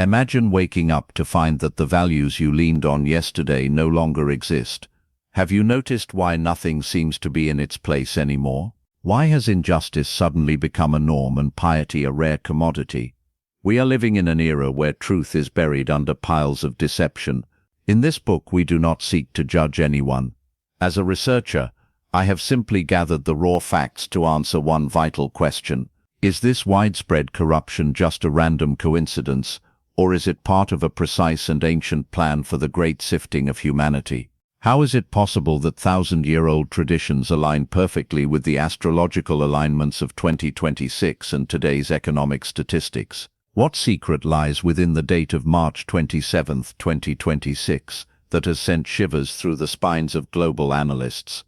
Imagine waking up to find that the values you leaned on yesterday no longer exist. Have you noticed why nothing seems to be in its place anymore? Why has injustice suddenly become a norm and piety a rare commodity? We are living in an era where truth is buried under piles of deception. In this book, we do not seek to judge anyone. As a researcher, I have simply gathered the raw facts to answer one vital question. Is this widespread corruption just a random coincidence, or is it part of a precise and ancient plan for the great sifting of humanity? How is it possible that thousand-year-old traditions align perfectly with the astrological alignments of 2026 and today's economic statistics? What secret lies within the date of March 27, 2026, that has sent shivers through the spines of global analysts?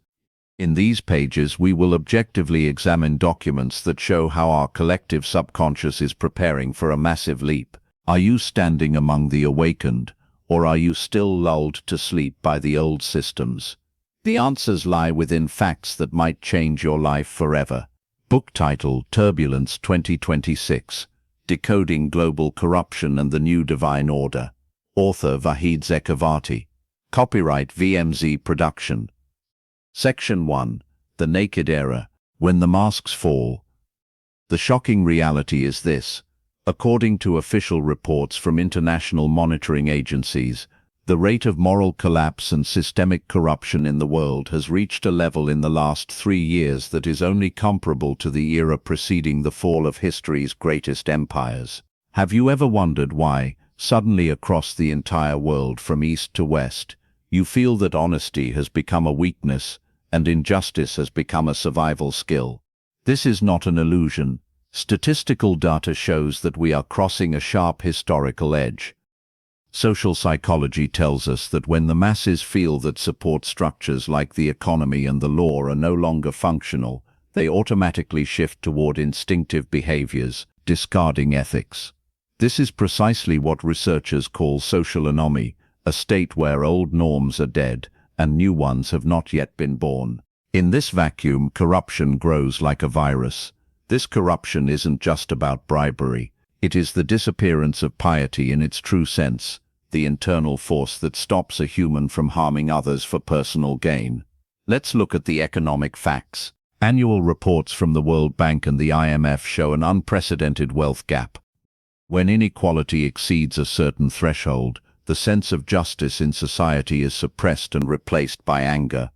In these pages, we will objectively examine documents that show how our collective subconscious is preparing for a massive leap. Are you standing among the awakened, or are you still lulled to sleep by the old systems? The answers lie within facts that might change your life forever. Book title: Turbulence 2026, Decoding Global Corruption and the New Divine Order. Author Vahid Zekavati. Copyright VMZ Production. Section 1. The Naked Era, When the Masks Fall. The shocking reality is this. According to official reports from international monitoring agencies, the rate of moral collapse and systemic corruption in the world has reached a level in the last 3 years that is only comparable to the era preceding the fall of history's greatest empires. Have you ever wondered why, suddenly across the entire world from east to west, you feel that honesty has become a weakness and injustice has become a survival skill? This is not an illusion. Statistical data shows that we are crossing a sharp historical edge. Social psychology tells us that when the masses feel that support structures like the economy and the law are no longer functional, they automatically shift toward instinctive behaviors, discarding ethics. This is precisely what researchers call social anomie, a state where old norms are dead and new ones have not yet been born. In this vacuum, corruption grows like a virus. This corruption isn't just about bribery. It is the disappearance of piety in its true sense, the internal force that stops a human from harming others for personal gain. Let's look at the economic facts. Annual reports from the World Bank and the IMF show an unprecedented wealth gap. When inequality exceeds a certain threshold, the sense of justice in society is suppressed and replaced by anger.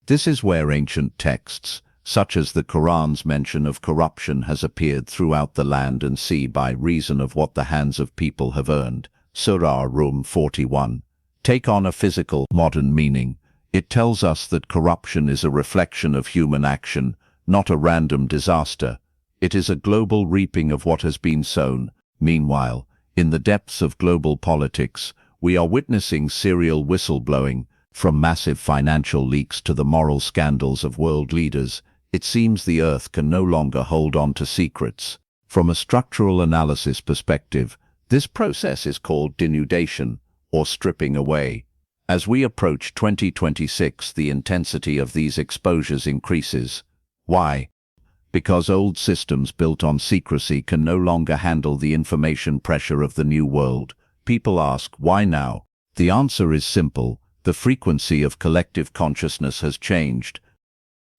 This is where ancient texts, such as the Quran's mention of corruption, has appeared throughout the land and sea by reason of what the hands of people have earned. Surah Rum 41. Take on a physical, modern meaning. It tells us that corruption is a reflection of human action, not a random disaster. It is a global reaping of what has been sown. Meanwhile, in the depths of global politics, we are witnessing serial whistleblowing, from massive financial leaks to the moral scandals of world leaders. It seems the Earth can no longer hold on to secrets. From a structural analysis perspective, this process is called denudation, or stripping away. As we approach 2026, the intensity of these exposures increases. Why? Because old systems built on secrecy can no longer handle the information pressure of the new world. People ask, why now? The answer is simple. The frequency of collective consciousness has changed.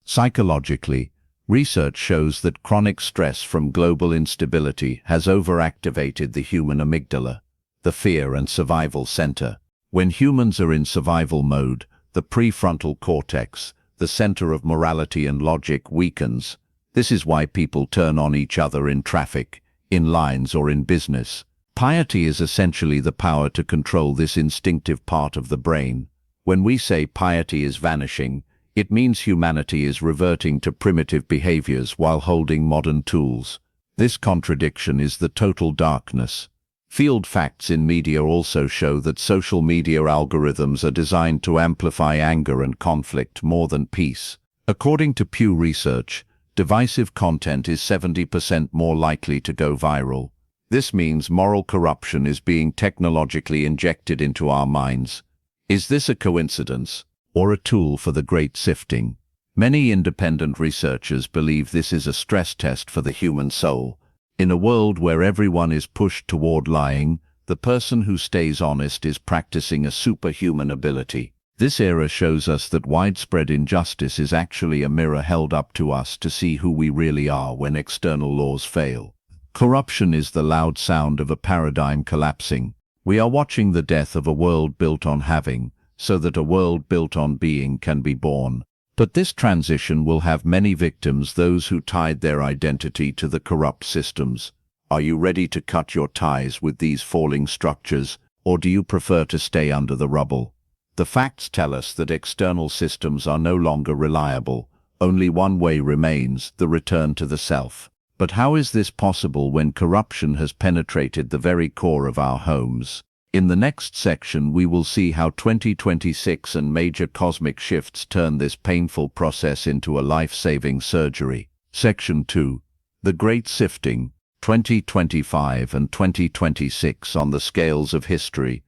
Psychologically, research shows that chronic stress from global instability has overactivated the human amygdala, the fear and survival center. When humans are in survival mode, the prefrontal cortex, the center of morality and logic, weakens. This is why people turn on each other in traffic, in lines, or in business. Piety is essentially the power to control this instinctive part of the brain. When we say piety is vanishing, it means humanity is reverting to primitive behaviors while holding modern tools. This contradiction is the total darkness. Field facts in media also show that social media algorithms are designed to amplify anger and conflict more than peace. According to Pew Research, divisive content is 70% more likely to go viral. This means moral corruption is being technologically injected into our minds. Is this a coincidence, or a tool for the Great Sifting? Many independent researchers believe this is a stress test for the human soul. In a world where everyone is pushed toward lying, The person who stays honest is practicing a superhuman ability. This era shows us that widespread injustice is actually a mirror held up to us to see who we really are when external laws fail. Corruption is the loud sound of a paradigm collapsing. We are watching the death of a world built on having, so that a world built on being can be born. But this transition will have many victims, those who tied their identity to the corrupt systems. Are you ready to cut your ties with these falling structures, or do you prefer to stay under the rubble? The facts tell us that external systems are no longer reliable. Only one way remains: the return to the self. But how is this possible when corruption has penetrated the very core of our homes? In the next section we will see how 2026 and major cosmic shifts turn this painful process into a life-saving surgery. Section 2. The Great Sifting, 2025 and 2026 on the scales of history.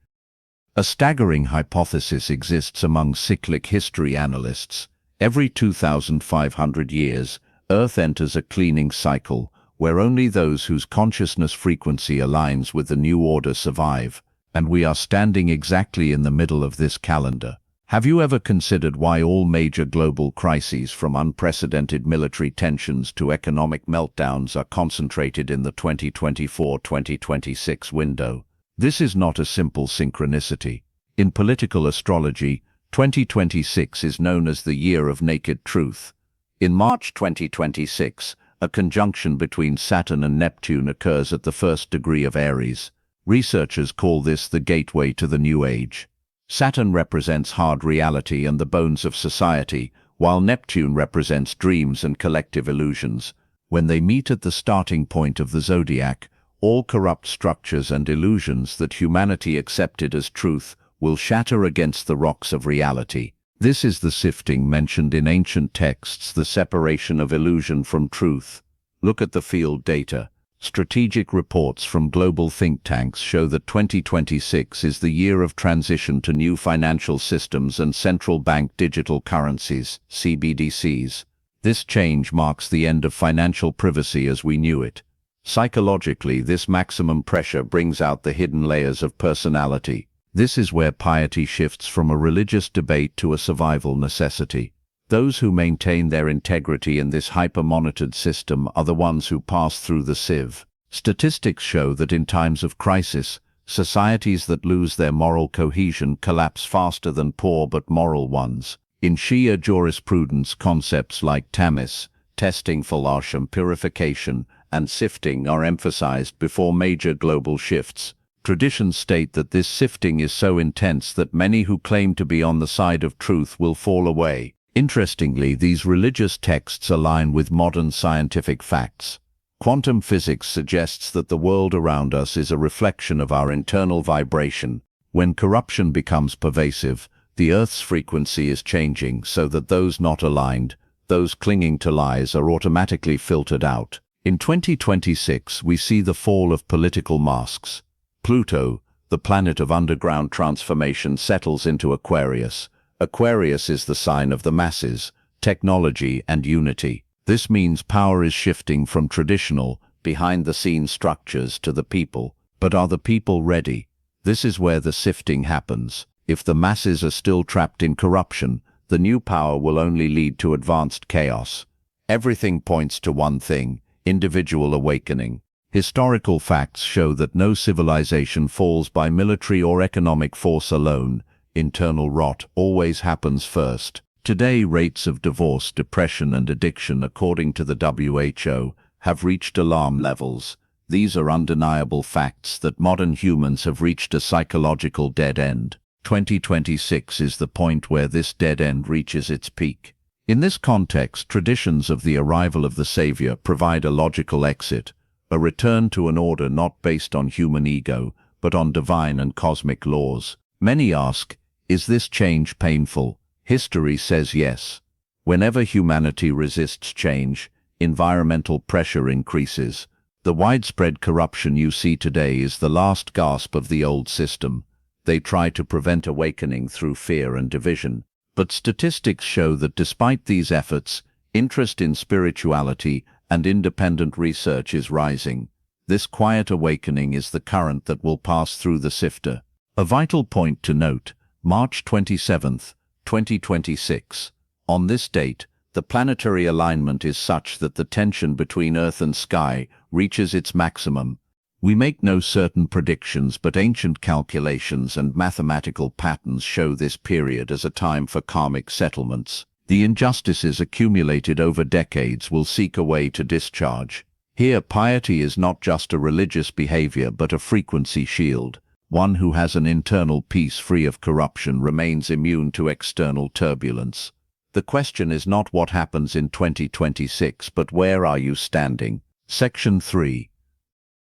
A staggering hypothesis exists among cyclic history analysts. Every 2,500 years, Earth enters a cleaning cycle, where only those whose consciousness frequency aligns with the new order survive. And we are standing exactly in the middle of this calendar. Have you ever considered why all major global crises, from unprecedented military tensions to economic meltdowns, are concentrated in the 2024-2026 window? This is not a simple synchronicity. In political astrology, 2026 is known as the year of naked truth. In March 2026, a conjunction between Saturn and Neptune occurs at the first degree of Aries. Researchers call this the gateway to the new age. Saturn represents hard reality and the bones of society, while Neptune represents dreams and collective illusions. When they meet at the starting point of the zodiac, all corrupt structures and illusions that humanity accepted as truth will shatter against the rocks of reality. This is the sifting mentioned in ancient texts, the separation of illusion from truth. Look at the field data. Strategic reports from global think tanks show that 2026 is the year of transition to new financial systems and central bank digital currencies, CBDCs. This change marks the end of financial privacy as we knew it. Psychologically, this maximum pressure brings out the hidden layers of personality. This is where piety shifts from a religious debate to a survival necessity. Those who maintain their integrity in this hyper-monitored system are the ones who pass through the sieve. Statistics show that in times of crisis, societies that lose their moral cohesion collapse faster than poor but moral ones. In Shia jurisprudence, concepts like tamis, testing for Lasham purification, and sifting are emphasized before major global shifts. Traditions state that this sifting is so intense that many who claim to be on the side of truth will fall away. Interestingly, these religious texts align with modern scientific facts. Quantum physics suggests that the world around us is a reflection of our internal vibration. When corruption becomes pervasive, the Earth's frequency is changing so that those not aligned, those clinging to lies, are automatically filtered out. In 2026, we see the fall of political masks. Pluto, the planet of underground transformation, settles into Aquarius. Aquarius is the sign of the masses, technology, and unity. This means power is shifting from traditional, behind-the-scenes structures to the people. But are the people ready? This is where the sifting happens. If the masses are still trapped in corruption, the new power will only lead to advanced chaos. Everything points to one thing: individual awakening. Historical facts show that no civilization falls by military or economic force alone. Internal rot always happens first. Today, rates of divorce, depression, and addiction, according to the WHO, have reached alarm levels. These are undeniable facts that modern humans have reached a psychological dead end. 2026 is the point where this dead end reaches its peak. In this context, traditions of the arrival of the Savior provide a logical exit, a return to an order not based on human ego, but on divine and cosmic laws. Many ask, is this change painful? History says yes. Whenever humanity resists change, environmental pressure increases. The widespread corruption you see today is the last gasp of the old system. They try to prevent awakening through fear and division. But statistics show that despite these efforts, interest in spirituality and independent research is rising. This quiet awakening is the current that will pass through the sifter. A vital point to note, March 27th, 2026. On this date, the planetary alignment is such that the tension between Earth and sky reaches its maximum. We make no certain predictions, but ancient calculations and mathematical patterns show this period as a time for karmic settlements. The injustices accumulated over decades will seek a way to discharge. Here, piety is not just a religious behavior but a frequency shield. One who has an internal peace free of corruption remains immune to external turbulence. The question is not what happens in 2026, but where are you standing? Section 3.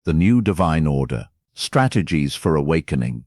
The New Divine Order. Strategies for Awakening.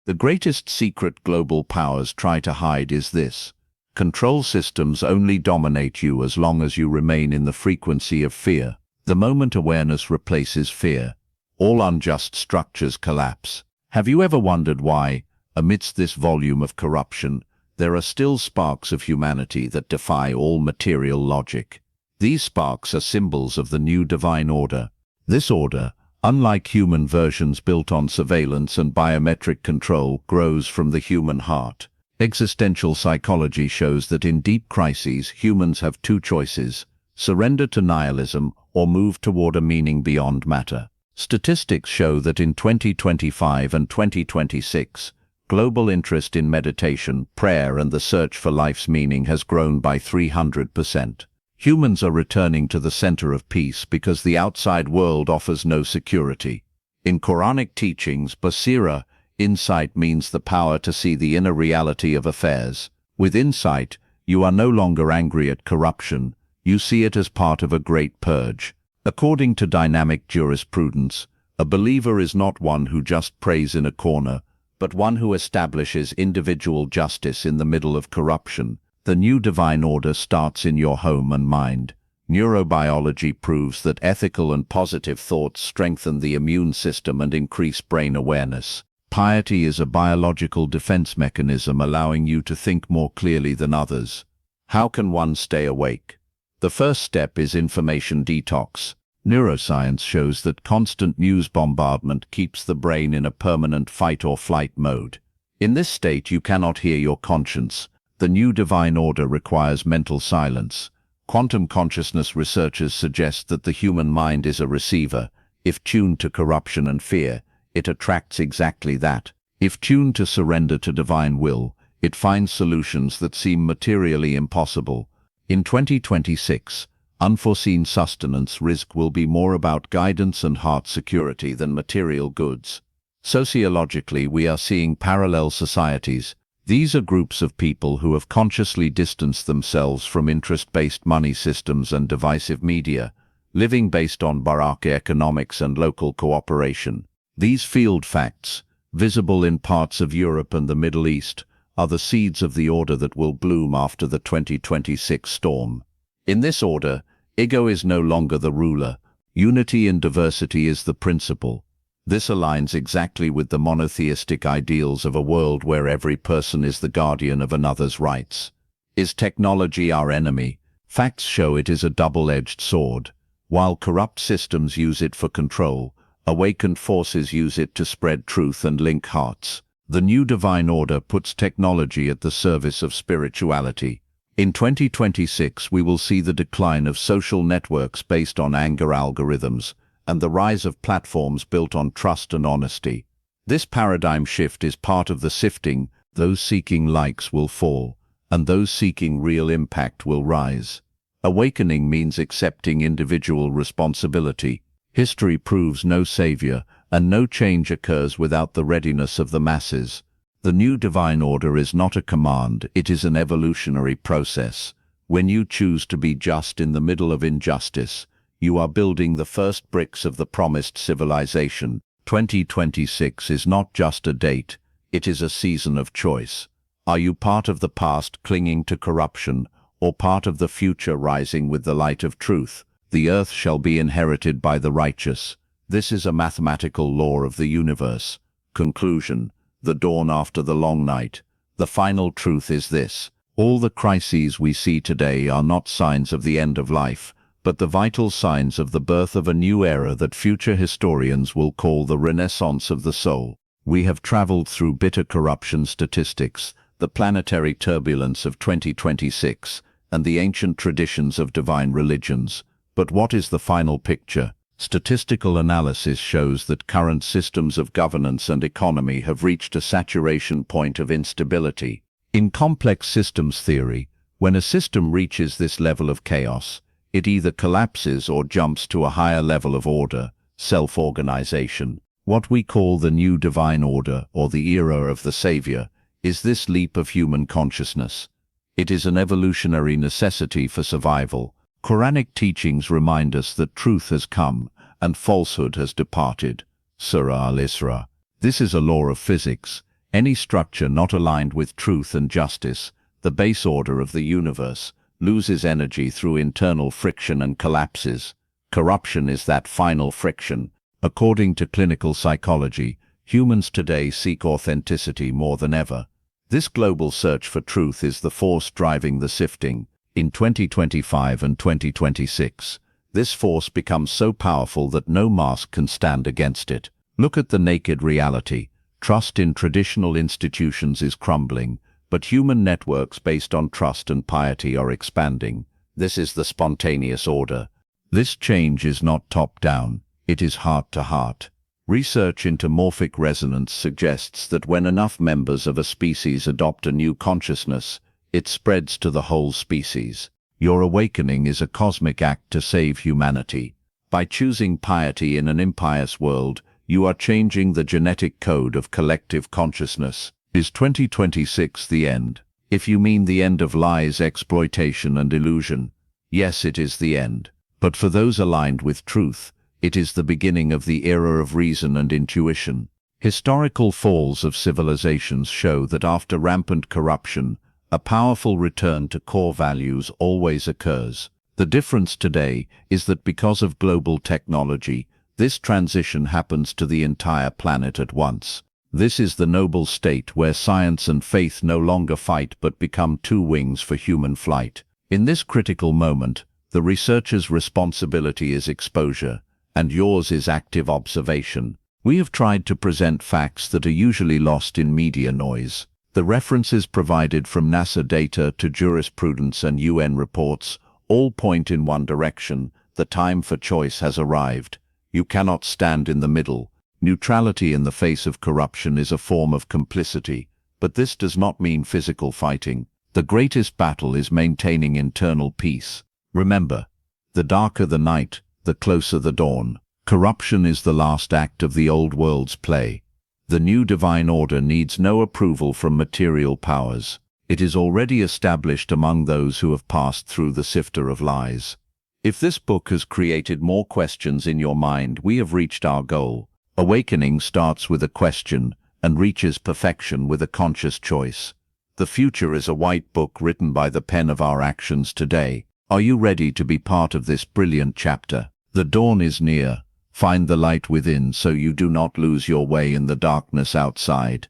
The greatest secret global powers try to hide is this: control systems only dominate you as long as you remain in the frequency of fear. The moment awareness replaces fear, all unjust structures collapse. Have you ever wondered why, amidst this volume of corruption, there are still sparks of humanity that defy all material logic? These sparks are symbols of the new divine order. This order, unlike human versions built on surveillance and biometric control, grows from the human heart. Existential psychology shows that in deep crises, humans have two choices: surrender to nihilism or move toward a meaning beyond matter. Statistics show that in 2025 and 2026, global interest in meditation, prayer, and the search for life's meaning has grown by 300%. Humans are returning to the center of peace because the outside world offers no security. In Quranic teachings, basira, insight, means the power to see the inner reality of affairs. With insight, you are no longer angry at corruption, you see it as part of a great purge. According to dynamic jurisprudence, a believer is not one who just prays in a corner, but one who establishes individual justice in the middle of corruption. The new divine order starts in your home and mind. Neurobiology proves that ethical and positive thoughts strengthen the immune system and increase brain awareness. Piety is a biological defense mechanism allowing you to think more clearly than others. How can one stay awake? The first step is information detox. Neuroscience shows that constant news bombardment keeps the brain in a permanent fight-or-flight mode. In this state, you cannot hear your conscience. The new divine order requires mental silence. Quantum consciousness researchers suggest that the human mind is a receiver. If tuned to corruption and fear, it attracts exactly that. If tuned to surrender to divine will, it finds solutions that seem materially impossible. In 2026, unforeseen sustenance risk will be more about guidance and heart security than material goods. Sociologically, we are seeing parallel societies. These are groups of people who have consciously distanced themselves from interest-based money systems and divisive media, living based on Baroque economics and local cooperation. These field facts, visible in parts of Europe and the Middle East, are the seeds of the order that will bloom after the 2026 storm. In this order, ego is no longer the ruler. Unity in diversity is the principle. This aligns exactly with the monotheistic ideals of a world where every person is the guardian of another's rights. Is technology our enemy? Facts show it is a double-edged sword. While corrupt systems use it for control, awakened forces use it to spread truth and link hearts. The new divine order puts technology at the service of spirituality. In 2026, we will see the decline of social networks based on anger algorithms and the rise of platforms built on trust and honesty. This paradigm shift is part of the sifting. Those seeking likes will fall, and those seeking real impact will rise. Awakening means accepting individual responsibility. History proves no savior, and no change occurs without the readiness of the masses. The new divine order is not a command, it is an evolutionary process. When you choose to be just in the middle of injustice, you are building the first bricks of the promised civilization. 2026 is not just a date, it is a season of choice. Are you part of the past clinging to corruption, or part of the future rising with the light of truth? The earth shall be inherited by the righteous. This is a mathematical law of the universe. Conclusion: the dawn after the long night. The final truth is this: all the crises we see today are not signs of the end of life, but the vital signs of the birth of a new era that future historians will call the Renaissance of the soul. We have traveled through bitter corruption statistics, the planetary turbulence of 2026, and the ancient traditions of divine religions. But what is the final picture? Statistical analysis shows that current systems of governance and economy have reached a saturation point of instability. In complex systems theory, when a system reaches this level of chaos, it either collapses or jumps to a higher level of order, self-organization. What we call the new divine order, or the era of the Savior, is this leap of human consciousness. It is an evolutionary necessity for survival. Quranic teachings remind us that truth has come and falsehood has departed. Surah al-Isra. This is a law of physics. Any structure not aligned with truth and justice, the base order of the universe, loses energy through internal friction and collapses. Corruption is that final friction. According to clinical psychology, humans today seek authenticity more than ever. This global search for truth is the force driving the sifting. In 2025 and 2026, this force becomes so powerful that no mask can stand against it. Look at the naked reality. Trust in traditional institutions is crumbling, but human networks based on trust and piety are expanding. This is the spontaneous order. This change is not top-down, it is heart-to-heart. Research into morphic resonance suggests that when enough members of a species adopt a new consciousness, it spreads to the whole species. Your awakening is a cosmic act to save humanity. By choosing piety in an impious world, you are changing the genetic code of collective consciousness. Is 2026 the end? If you mean the end of lies, exploitation, and illusion, yes, it is the end. But for those aligned with truth, it is the beginning of the era of reason and intuition. Historical falls of civilizations show that after rampant corruption, a powerful return to core values always occurs. The difference today is that because of global technology, this transition happens to the entire planet at once. This is the noble state where science and faith no longer fight but become two wings for human flight. In this critical moment, the researcher's responsibility is exposure, and yours is active observation. We have tried to present facts that are usually lost in media noise. The references provided from NASA data to jurisprudence and UN reports all point in one direction. The time for choice has arrived. You cannot stand in the middle. Neutrality in the face of corruption is a form of complicity, but this does not mean physical fighting. The greatest battle is maintaining internal peace. Remember, the darker the night, the closer the dawn. Corruption is the last act of the old world's play. The new divine order needs no approval from material powers. It is already established among those who have passed through the sifter of lies. If this book has created more questions in your mind, we have reached our goal. Awakening starts with a question and reaches perfection with a conscious choice. The future is a white book written by the pen of our actions today. Are you ready to be part of this brilliant chapter? The dawn is near. Find the light within so you do not lose your way in the darkness outside.